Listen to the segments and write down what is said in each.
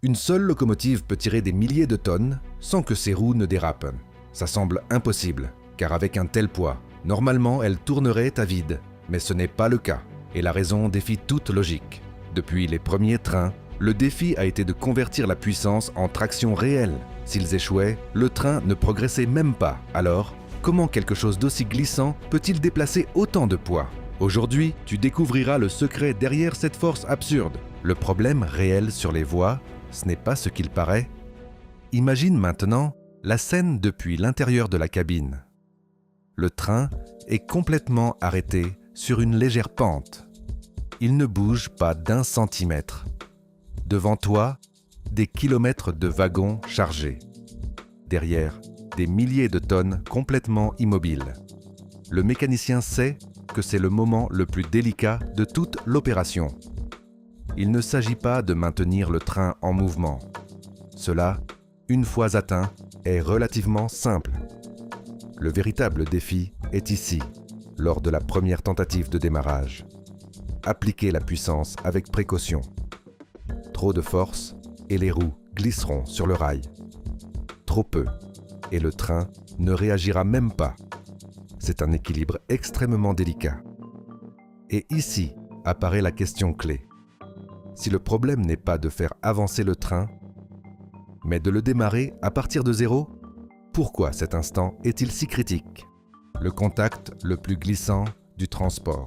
Une seule locomotive peut tirer des milliers de tonnes sans que ses roues ne dérapent. Ça semble impossible, car avec un tel poids, normalement elle tournerait à vide. Mais ce n'est pas le cas, et la raison défie toute logique. Depuis les premiers trains, le défi a été de convertir la puissance en traction réelle. S'ils échouaient, le train ne progressait même pas. Alors, comment quelque chose d'aussi glissant peut-il déplacer autant de poids ? Aujourd'hui, tu découvriras le secret derrière cette force absurde. Le problème réel sur les voies, ce n'est pas ce qu'il paraît. Imagine maintenant la scène depuis l'intérieur de la cabine. Le train est complètement arrêté sur une légère pente. Il ne bouge pas d'1 centimètre. Devant toi, des kilomètres de wagons chargés. Derrière, des milliers de tonnes complètement immobiles. Le mécanicien sait que c'est le moment le plus délicat de toute l'opération. Il ne s'agit pas de maintenir le train en mouvement. Cela, une fois atteint, est relativement simple. Le véritable défi est ici, lors de la première tentative de démarrage. Appliquez la puissance avec précaution. Trop de force et les roues glisseront sur le rail. Trop peu et le train ne réagira même pas. C'est un équilibre extrêmement délicat. Et ici apparaît la question clé. Si le problème n'est pas de faire avancer le train, mais de le démarrer à partir de zéro, pourquoi cet instant est-il si critique ? Le contact le plus glissant du transport.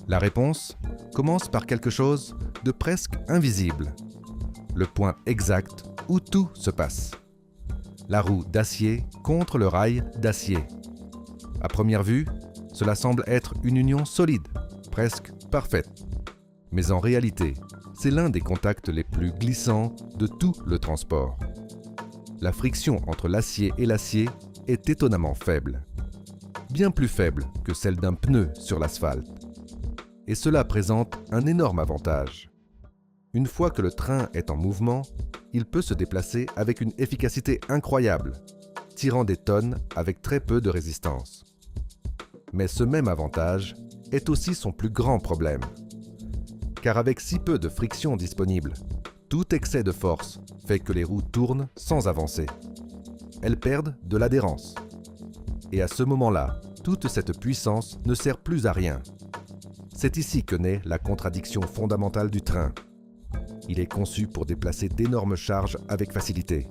La réponse commence par quelque chose de presque invisible. Le point exact où tout se passe. La roue d'acier contre le rail d'acier. À première vue, cela semble être une union solide, presque parfaite. Mais en réalité, c'est l'un des contacts les plus glissants de tout le transport. La friction entre l'acier et l'acier est étonnamment faible. Bien plus faible que celle d'un pneu sur l'asphalte. Et cela présente un énorme avantage. Une fois que le train est en mouvement, il peut se déplacer avec une efficacité incroyable, tirant des tonnes avec très peu de résistance. Mais ce même avantage est aussi son plus grand problème. Car avec si peu de friction disponible, tout excès de force fait que les roues tournent sans avancer. Elles perdent de l'adhérence. Et à ce moment-là, toute cette puissance ne sert plus à rien. C'est ici que naît la contradiction fondamentale du train. Il est conçu pour déplacer d'énormes charges avec facilité.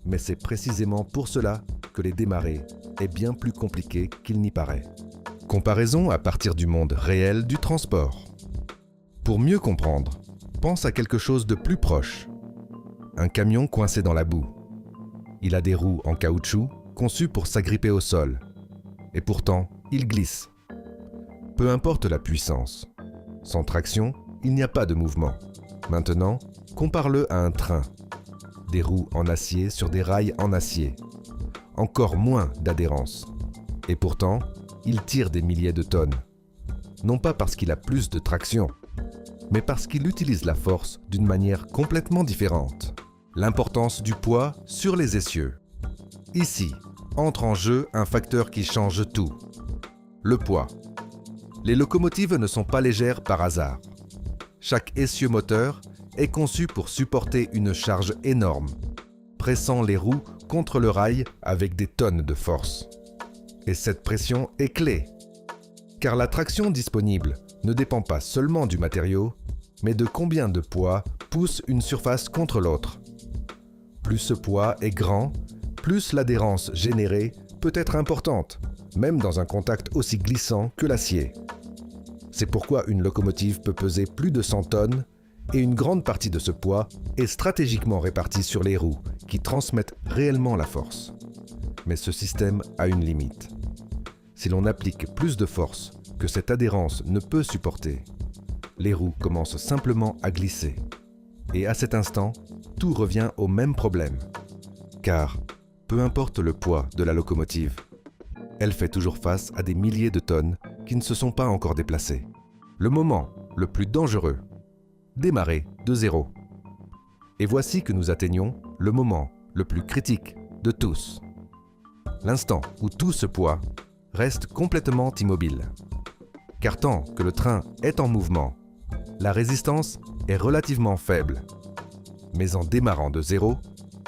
Mais c'est précisément pour cela que les démarrer est bien plus compliqué qu'il n'y paraît. Comparaison à partir du monde réel du transport. Pour mieux comprendre, pense à quelque chose de plus proche. Un camion coincé dans la boue. Il a des roues en caoutchouc conçues pour s'agripper au sol. Et pourtant, il glisse. Peu importe la puissance. Sans traction, il n'y a pas de mouvement. Maintenant, compare-le à un train. Des roues en acier sur des rails en acier. Encore moins d'adhérence. Et pourtant, il tire des milliers de tonnes. Non pas parce qu'il a plus de traction, mais parce qu'il utilise la force d'une manière complètement différente. L'importance du poids sur les essieux. Ici, entre en jeu un facteur qui change tout. Le poids. Les locomotives ne sont pas légères par hasard. Chaque essieu moteur est conçu pour supporter une charge énorme, pressant les roues contre le rail avec des tonnes de force. Et cette pression est clé, car la traction disponible ne dépend pas seulement du matériau, mais de combien de poids pousse une surface contre l'autre. Plus ce poids est grand, plus l'adhérence générée peut être importante, même dans un contact aussi glissant que l'acier. C'est pourquoi une locomotive peut peser plus de 100 tonnes et une grande partie de ce poids est stratégiquement répartie sur les roues qui transmettent réellement la force. Mais ce système a une limite. Si l'on applique plus de force que cette adhérence ne peut supporter, les roues commencent simplement à glisser. Et à cet instant, tout revient au même problème. Car, peu importe le poids de la locomotive, elle fait toujours face à des milliers de tonnes qui ne se sont pas encore déplacées. Le moment le plus dangereux, démarrer de zéro. Et voici que nous atteignons le moment le plus critique de tous. L'instant où tout ce poids reste complètement immobile. Car tant que le train est en mouvement, la résistance est relativement faible. Mais en démarrant de zéro,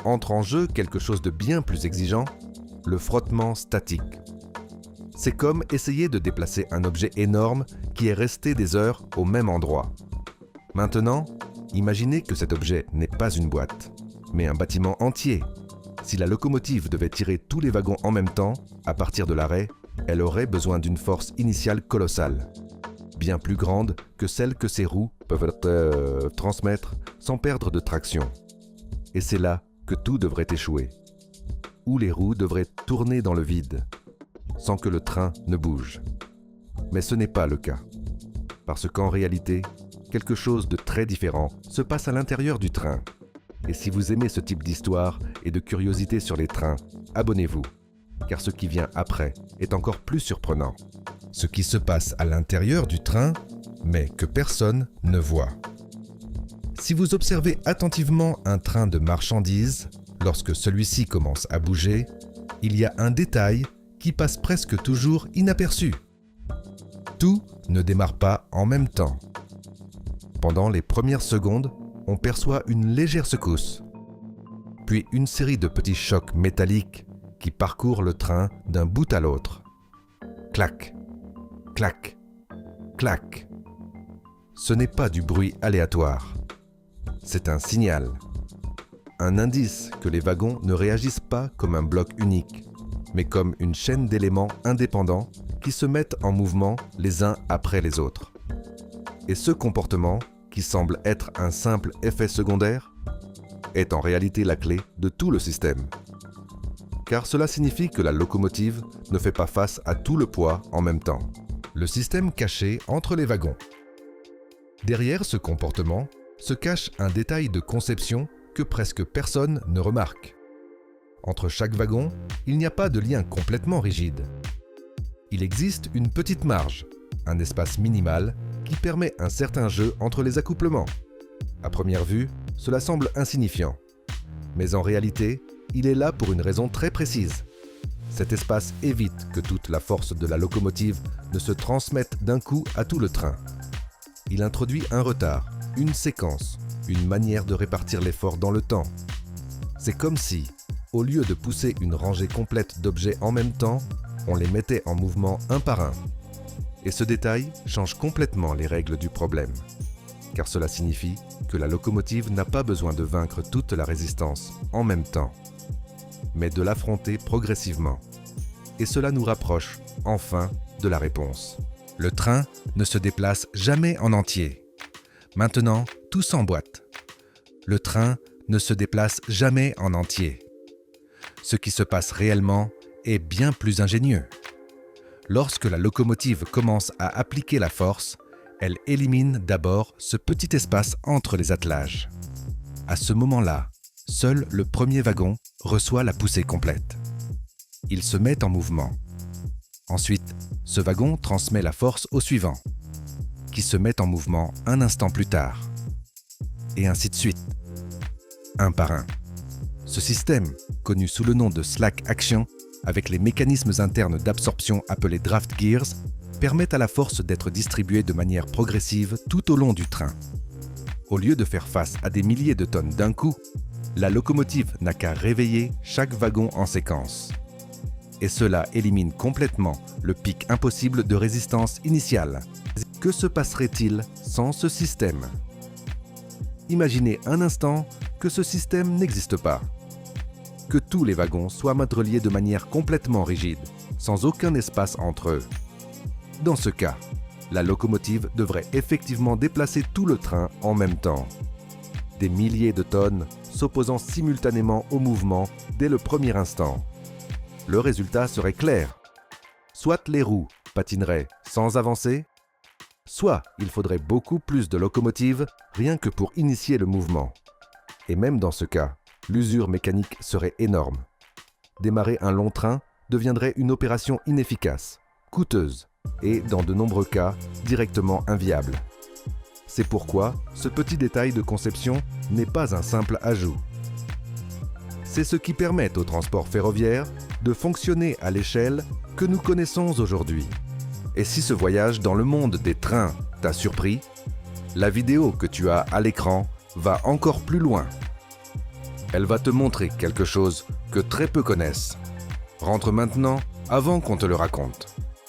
entre en jeu quelque chose de bien plus exigeant, le frottement statique. C'est comme essayer de déplacer un objet énorme qui est resté des heures au même endroit. Maintenant, imaginez que cet objet n'est pas une boîte, mais un bâtiment entier. Si la locomotive devait tirer tous les wagons en même temps, à partir de l'arrêt, elle aurait besoin d'une force initiale colossale, bien plus grande que celle que ses roues peuvent transmettre sans perdre de traction. Et c'est là que tout devrait échouer, où les roues devraient tourner dans le vide, sans que le train ne bouge. Mais ce n'est pas le cas, parce qu'en réalité, quelque chose de très différent se passe à l'intérieur du train. Et si vous aimez ce type d'histoire et de curiosité sur les trains, abonnez-vous, car ce qui vient après est encore plus surprenant. Ce qui se passe à l'intérieur du train, mais que personne ne voit. Si vous observez attentivement un train de marchandises, lorsque celui-ci commence à bouger, il y a un détail qui passe presque toujours inaperçu. Tout ne démarre pas en même temps. Pendant les premières secondes, on perçoit une légère secousse, puis une série de petits chocs métalliques qui parcourent le train d'un bout à l'autre. Clac, clac, clac. Ce n'est pas du bruit aléatoire. C'est un signal, un indice que les wagons ne réagissent pas comme un bloc unique, mais comme une chaîne d'éléments indépendants qui se mettent en mouvement les uns après les autres. Et ce comportement, qui semble être un simple effet secondaire, est en réalité la clé de tout le système. Car cela signifie que la locomotive ne fait pas face à tout le poids en même temps. Le système caché entre les wagons. Derrière ce comportement se cache un détail de conception que presque personne ne remarque. Entre chaque wagon, il n'y a pas de lien complètement rigide. Il existe une petite marge, un espace minimal qui permet un certain jeu entre les accouplements. À première vue, cela semble insignifiant. Mais en réalité, il est là pour une raison très précise. Cet espace évite que toute la force de la locomotive ne se transmette d'un coup à tout le train. Il introduit un retard, une séquence, une manière de répartir l'effort dans le temps. C'est comme si, au lieu de pousser une rangée complète d'objets en même temps, on les mettait en mouvement un par un. Et ce détail change complètement les règles du problème, car cela signifie que la locomotive n'a pas besoin de vaincre toute la résistance en même temps, mais de l'affronter progressivement. Et cela nous rapproche, enfin, de la réponse. Le train ne se déplace jamais en entier. Maintenant, tout s'emboîte. Le train ne se déplace jamais en entier. Ce qui se passe réellement est bien plus ingénieux. Lorsque la locomotive commence à appliquer la force, elle élimine d'abord ce petit espace entre les attelages. À ce moment-là, seul le premier wagon reçoit la poussée complète. Il se met en mouvement. Ensuite, ce wagon transmet la force au suivant, qui se met en mouvement un instant plus tard. Et ainsi de suite, un par un. Ce système, connu sous le nom de slack action, avec les mécanismes internes d'absorption appelés draft gears, permet à la force d'être distribuée de manière progressive tout au long du train. Au lieu de faire face à des milliers de tonnes d'un coup, la locomotive n'a qu'à réveiller chaque wagon en séquence. Et cela élimine complètement le pic impossible de résistance initiale. Que se passerait-il sans ce système? Imaginez un instant que ce système n'existe pas. Que tous les wagons soient reliés de manière complètement rigide, sans aucun espace entre eux. Dans ce cas, la locomotive devrait effectivement déplacer tout le train en même temps. Des milliers de tonnes s'opposant simultanément au mouvement dès le premier instant. Le résultat serait clair. Soit les roues patineraient sans avancer, soit il faudrait beaucoup plus de locomotives rien que pour initier le mouvement. Et même dans ce cas, l'usure mécanique serait énorme. Démarrer un long train deviendrait une opération inefficace, coûteuse et, dans de nombreux cas, directement inviable. C'est pourquoi ce petit détail de conception n'est pas un simple ajout. C'est ce qui permet au transport ferroviaire de fonctionner à l'échelle que nous connaissons aujourd'hui. Et si ce voyage dans le monde des trains t'a surpris, la vidéo que tu as à l'écran va encore plus loin. Elle va te montrer quelque chose que très peu connaissent. Rentre maintenant avant qu'on te le raconte.